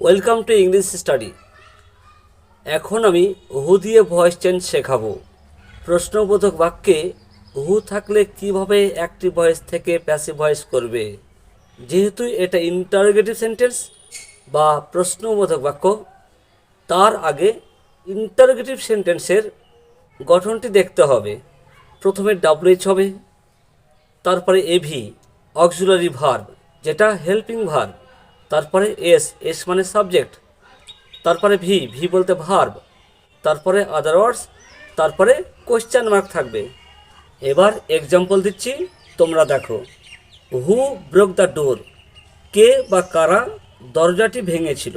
Welcome to English study. এখন আমি হু দিয়ে ভয়েস চেঞ্জ শেখাবো। প্রশ্নবোধক বাক্যে হু থাকলে কিভাবে অ্যাক্টিভ ভয়েস থেকে প্যাসিভ ভয়েস করবে। যেহেতু এটা ইন্টারোগেটিভ সেন্টেন্স বা প্রশ্নবোধক বাক্য, তার আগে ইন্টারোগেটিভ সেন্টেন্সের গঠনটি দেখতে হবে। প্রথমে ডাব্লিউএইচ হবে, তারপরে এভি অক্সিলারি ভার্ব যেটা হেল্পিং ভার্ব, তারপরে এস এস মানে সাবজেক্ট, তারপরে ভি ভি বলতে ভার্ব, তারপরে আদারওয়ার্ডস, তারপরে কোশ্চেন মার্ক থাকবে। এবার এক্সাম্পল দিচ্ছি, তোমরা দেখো। হু ব্রোক দ্য ডোর, কে বা কারা দরজাটি ভেঙেছিল।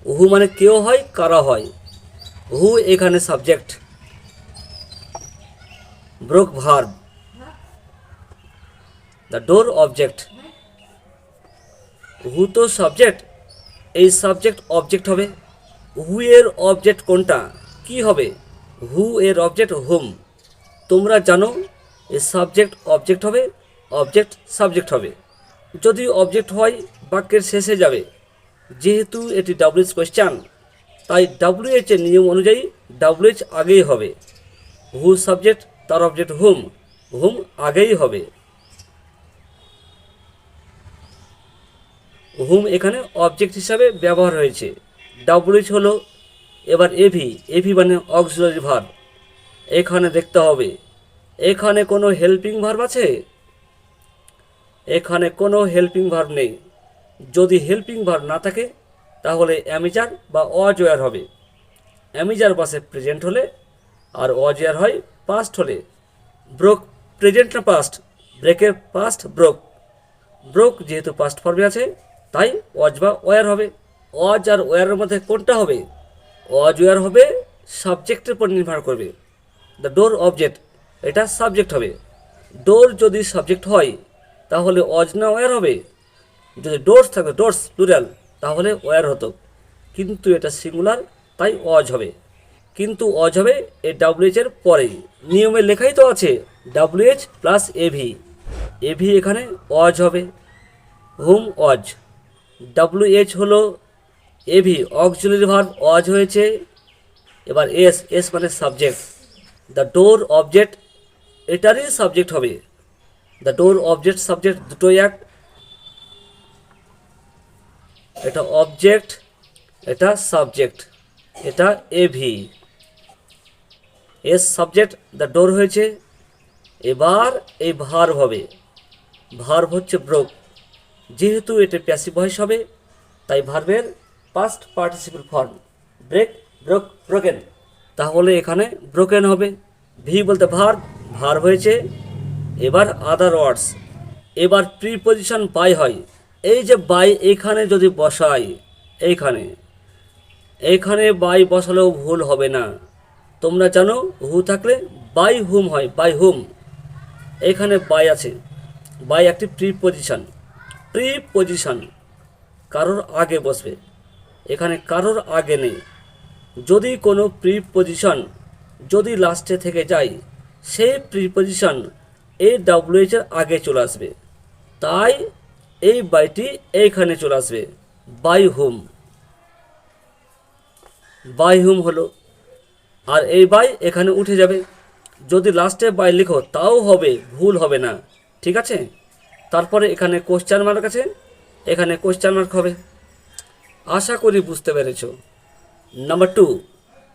হু মানে কেউ হয়, কারা হয়। হু এখানে subject, broke verb, the door object. Who তো সাবজেক্ট, এই সাবজেক্ট অবজেক্ট হবে। হু এর অবজেক্ট কোনটা, কি হবে? হু এর অবজেক্ট হুম। তোমরা জানো এ সাবজেক্ট অবজেক্ট হবে, অবজেক্ট সাবজেক্ট হবে। যদি অবজেক্ট হয় বাক্যের শেষে যাবে। যেহেতু এটি ডাব্লিউএইচ কোয়েশ্চান, তাই ডাব্লিউএইচ এর নিয়ম অনুযায়ী ডাব্লিউএইচ আগেই হবে। হু সাবজেক্ট, তার অবজেক্ট হুম, হুম আগেই হবে। হুম এখানে অবজেক্ট হিসাবে ব্যবহার হয়েছে। ডাব্লিউএইচ হলো। এবার এভি, এভি মানে অক্সিলারি ভার্ব। এখানে দেখতে হবে এখানে কোনো হেল্পিং ভার্ব আছে? এখানে কোনো হেল্পিং ভার্ব নেই। যদি হেল্পিং ভার্ব না থাকে তাহলে অ্যামিজার বা অজয়ার হবে। অ্যামিজার বাসে প্রেজেন্ট হলে আর অজয়ার হয় পাস্ট হলে। ব্রোক প্রেজেন্ট না পাস্ট? ব্রেকের পাস্ট ব্রোক। ব্রোক যেহেতু পাস্ট ফর্মে আছে তাই অজ বা ওয়ার হবে। অজ আর ওয়ারের মধ্যে কোনটা হবে? অজ ওয়ার হবে, সাবজেক্টের উপর নির্ভর করবে। দ্য ডোর অবজেক্ট, এটা সাবজেক্ট হবে। ডোর যদি সাবজেক্ট হয় তাহলে অজ না ওয়ার হবে? যদি ডোরস থাকে, ডোরস প্লুরাল, তাহলে ওয়ার হতো। কিন্তু এটা সিঙ্গুলার, তাই অজ হবে। কিন্তু অজ হবে এই ডাব্লিউএইচ এর পরেই। নিয়মে লেখাই তো আছে ডাব্লিউএইচ প্লাস এভি। এভি এখানে অজ হবে, হুম অজ। ডাব্লিউএইচ হলো এভি অক্সিলারি ভার্ব, অজ হয়েছে। এবার এস এস মানে সাবজেক্ট। দ্য ডোর অবজেক্ট এটারই সাবজেক্ট হবে। দ্য ডোর অবজেক্ট সাবজেক্ট দুটোই এক। এটা অবজেক্ট, এটা সাবজেক্ট, এটা AV. S subject, the door হয়েছে। এবার এই ভার্ব হবে। ভার্ব হচ্ছে ব্রোক। যেহেতু এটা প্যাসিভ ভয়েস হবে তাই ভার্বের past participle form break, broke, broken. তাহলে এখানে ব্রোকেন হবে। ভি বলতে ভার্ব, ভার্ব হয়েছে। এবার আদার ওয়ার্ডস। এবার প্রিপজিশন বাই হয়। এই যে বাই এখানে যদি বসাই, এইখানে এইখানে বাই বসালেও ভুল হবে না। তোমরা জানো হু থাকলে বাই হুম হয়, বাই হুম। এখানে বাই আছে, বাই একটি প্রিপজিশন। প্রিপজিশন কারোর আগে বসবে, এখানে কারোর আগে নেই। যদি কোনো প্রিপজিশন যদি লাস্টে থেকে যায়, সেই প্রিপজিশন এই ডাব্লিউএইচ এর আগে চলে আসবে। তাই এই বাইটি এইখানে চলে আসবে, বাই হুম। বাই হুম হলো, আর এই বাই এখানে উঠে যাবে। যদি লাস্টে বাই লিখো তাও হবে, ভুল হবে না, ঠিক আছে। তারপরে এখানে কোশ্চেন মার্ক আছে, এখানে কোশ্চেন মার্ক হবে। আশা করি বুঝতে পেরেছ। Number 2,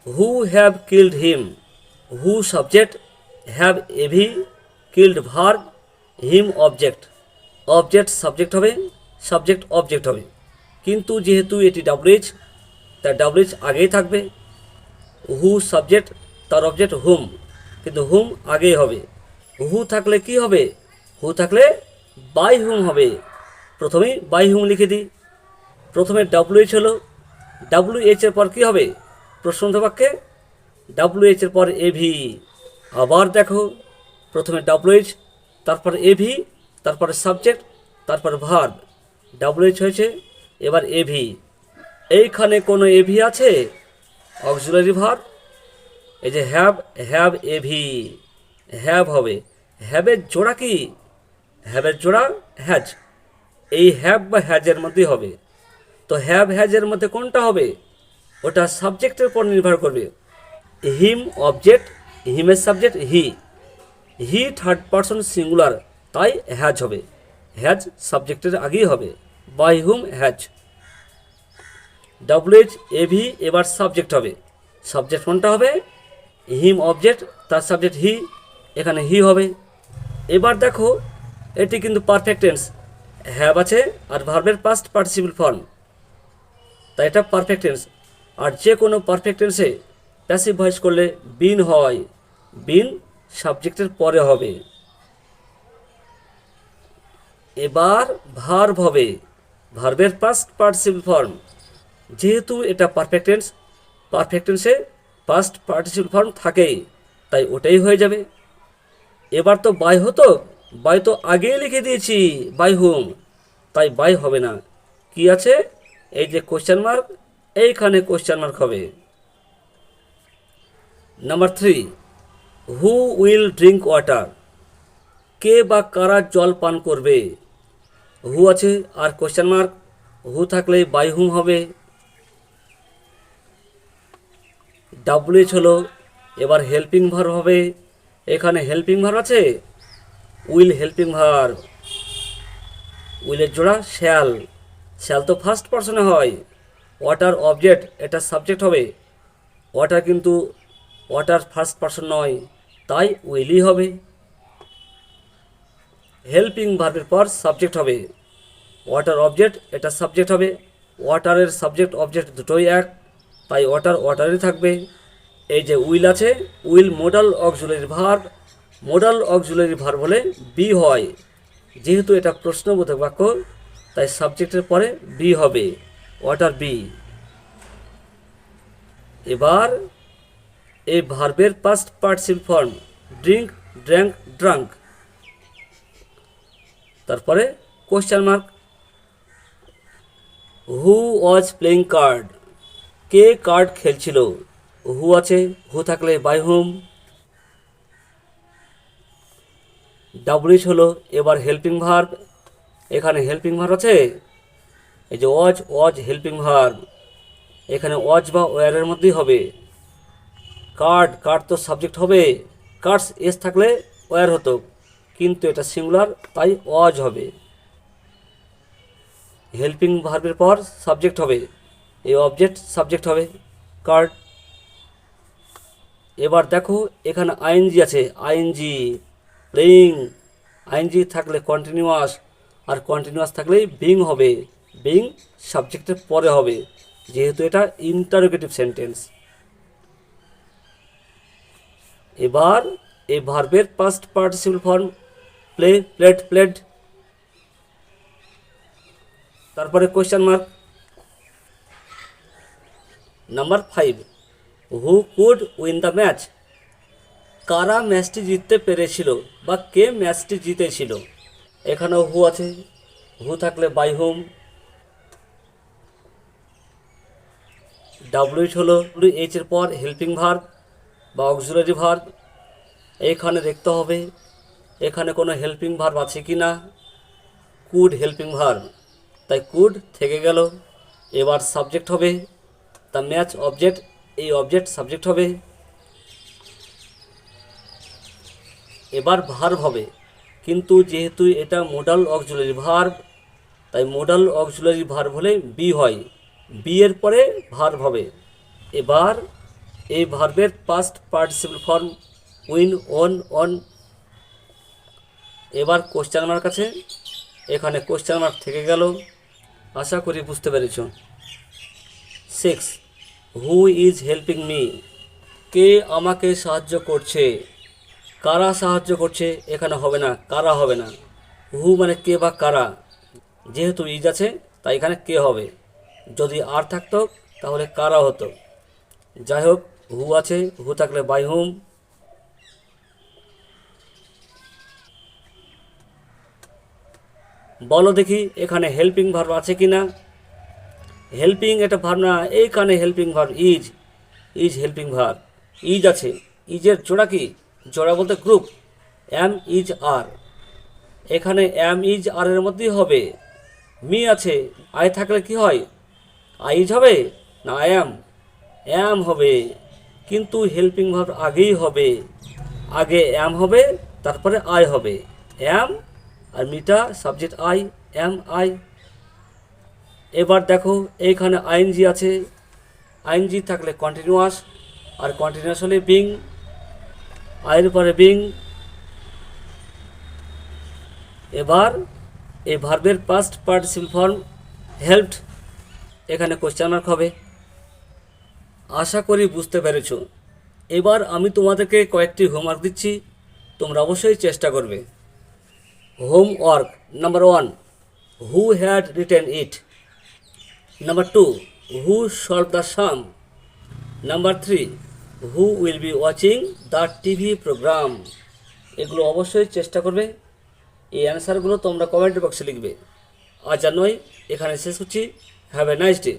who have killed him. Who subject, have AV, killed verb, him object. Object subject হবে, সাবজেক্ট অবজেক্ট হবে। কিন্তু যেহেতু এটি ডাব্লিউএইচ, তার ডাব্লিউএইচ আগেই থাকবে। হু সাবজেক্ট, তার অবজেক্ট হুম, কিন্তু হুম আগেই হবে। হু থাকলে কি হবে? হু থাকলে বাই হুম হবে। প্রথমেই বাই হুম লিখে দিই। প্রথমে ডাব্লিউএইচ হলো, ডাব্লিউএইচ এর পর কী হবে? প্রশ্নবোধক বাক্যে ডাব্লিউএইচ এর পর এভি। আবার দেখো, প্রথমে ডাব্লিউএইচ, তারপর এভি, তারপরে সাবজেক্ট, তারপর ভার্ব। ডাব্লিউএইচ হয়েছে, এবার এভি। এইখানে কোনো এভি আছে? Auxiliary verb. এই যে হ্যাভ, হ্যাভ এভি, হ্যাভ হবে। হ্যাভের জোড়া কি? হ্যাভের জোড়া হ্যাজ। এই হ্যাভ বা হ্যাজের মধ্যেই হবে। তো হ্যাভ হ্যাজের মধ্যে কোনটা হবে? ওটা সাবজেক্টের উপর নির্ভর করবে। হিম অবজেক্ট, হিমের subject he, he third person singular, তাই হ্যাজ হবে। হ্যাজ সাবজেক্টের আগেই হবে। By whom has. ডাব্লিউএইচ এভি এবার সাবজেক্ট হবে। সাবজেক্ট কোনটা হবে? হিম অবজেক্ট, তার সাবজেক্ট হি, এখানে হি হবে। এবার দেখো এটি কিন্তু পারফেক্ট টেন্স, হ্যাভ আছে আর ভার্বের পাস্ট পার্টিসিপল ফর্ম, তাই এটা পারফেক্ট টেন্স। আর যে কোনো পারফেক্ট টেন্সে প্যাসিভ ভয়েস করলে বিন হয়, বিন সাবজেক্টের পরে হবে। এবার ভার্ব হবে, ভার্বের পাস্ট পার্টিসিপল ফর্ম। যেহেতু এটা পারফেক্ট টেন্স, পারফেক্ট টেন্সে পাস্ট পার্টিসিপল ফর্ম থাকেই, তাই ওটাই হয়ে যাবে। এবার তো বাই হতো, বাই তো আগেই লিখে দিয়েছি, বাই হুম, তাই বাই হবে না। কি আছে? এই যে কোশ্চেন মার্ক, এইখানে কোশ্চেন মার্ক হবে। Number 3, who will drink water? কে বা কারা জল পান করবে? হু আছে আর কোশ্চেন মার্ক, হু থাকলে বাই হুম হবে। ডাব্লিউএইচ হলো, এবার হেল্পিং ভার্ব হবে। এখানে হেল্পিং ভার্ব আছে, উইল হেল্পিং ভার্ব, উইলের জোড়া শ্যাল, শ্যাল তো ফার্স্ট পার্সনে হয়। ওয়াটার অবজেক্ট, এটা সাবজেক্ট হবে। ওয়াটার কিন্তু ওয়াটার ফার্স্ট পার্সন নয়, তাই উইলই হবে। হেল্পিং ভার্বের পর সাবজেক্ট হবে। ওয়াটার অবজেক্ট, এটা সাবজেক্ট হবে। ওয়াটারের সাবজেক্ট অবজেক্ট দুটোই এক, তাই ওয়াটার ওয়াটারই থাকবে। এই যে উইল আছে, will modal auxiliary verb, modal auxiliary verb হলে বি হয়। যেহেতু এটা প্রশ্নবোধক বাক্য, তাই সাবজেক্টের পরে বি হবে, ওয়াটার বি। এবার এই ভার্বের past participle form, drink, drank, drunk. তারপরে question mark, who was playing card? কে কার্ড খেলছিল? হু আছে, হু থাকলে বাই হুম। ডাব্লিউএইচ হলো, এবার হেল্পিং ভার্ব। এখানে হেল্পিং ভার্ব আছে, এই যে ওয়াজ, ওয়াজ হেল্পিং ভার্ব, এখানে ওয়াজ বা ওয়ারের মধ্যেই হবে। কার্ড, কার্ড তো সাবজেক্ট হবে। কার্ডস এস থাকলে ওয়ার হতো, কিন্তু এটা সিঙ্গুলার, তাই ওয়াজ হবে। হেল্পিং ভার্বের পর সাবজেক্ট হবে, এই অবজেক্ট সাবজেক্ট হবে, কার্ড। এবার দেখো এখানে আইএনজি আছে, আইএনজি, প্লেইং, আইএনজি থাকলে কন্টিনিউয়াস, আর কন্টিনিউয়াস থাকলেই বিং হবে, বিং সাবজেক্টের পরে হবে, যেহেতু এটা ইন্টারোগেটিভ সেন্টেন্স। এবার এই ভার্বের past participle form, play, played, played. তারপরে question mark. Number 5, who could win the match? কারা ম্যাচটি জিততে পেরেছিল বা কে ম্যাচটি জিতেছিল? এখানেও হু আছে, হু থাকলে বাই হুম। ডাব্লিউএইচ হলো এইচ এর পর হেল্পিং ভার্ব বা অক্সিলারি ভার্ব। এইখানে দেখতে হবে এখানে কোনো হেল্পিং ভার্ব আছে কি না। কুড হেল্পিং ভার্ব, তাই কুড থেকে গেল। এবার সাবজেক্ট হবে, দ্য ম্যাচ অবজেক্ট, এই অবজেক্ট সাবজেক্ট হবে। এবার ভার্ব হবে, কিন্তু যেহেতু এটা মোডাল অক্সিলারি ভার্ব, তাই মোডাল অক্সিলারি ভার্ব হলে বি হয়, বি এর পরে ভার্ব হবে। এবার এই ভার্বের past participle form win, won, won. এবার কোশ্চেন মার্ক আছে, এখানে কোশ্চেন মার্ক থেকে গেল। আশা করি বুঝতে পেরেছ। 6, হু ইজ হেল্পিং মি? কে আমাকে সাহায্য করছে? কারা সাহায্য করছে? এখানে হবে না, কারা হবে না। হু মানে কে বা কারা, যেহেতু ইজ আছে তাই এখানে কে হবে। যদি আর থাকতো তাহলে কারা হতো। যাই হোক, হু আছে, হু থাকলে বাই হুম। বলো দেখি এখানে হেল্পিং ভার্ব আছে কি না। হেল্পিং এটা ভার্ব না, এইখানে helping verb is, is helping verb. Is আছে, ইজের জোড়া কি? জোড়া বলতে গ্রুপ, এম ইজ আর, এখানে এম ইজ আর এর মধ্যেই হবে। মি আছে, আই থাকলে কি হয়? আইজ হবে না অ্যাম হবে, কিন্তু হেল্পিং ভার্ব আগেই হবে। আগে অ্যাম হবে, তারপরে আই হবে। অ্যাম আর মিটা সাবজেক্ট আই, অ্যাম আই। এবার দেখো এইখানে আইএনজি আছে, আইএনজি থাকলে কন্টিনিউয়াস, আর কন্টিনিউয়াস হলে বিং, আয়ের পরে বিং। এবার এই ভার্বের পাস্ট পার্টিসিপল ফর্ম হেল্পড, এখানে কোশ্চেন মার্ক হবে। আশা করি বুঝতে পেরেছ। এবার আমি তোমাদেরকে কয়েকটি হোমওয়ার্ক দিচ্ছি, তোমরা অবশ্যই চেষ্টা করবে। Homework number 1, who had written it. Number 2, who solve the sum. Number 3, who will be watching the TV programme. এগুলো অবশ্যই চেষ্টা করবে। এই অ্যান্সারগুলো তোমরা কমেন্ট বক্সে লিখবে। আজ আর নয়, এখানে শেষ করছি। Have a nice day.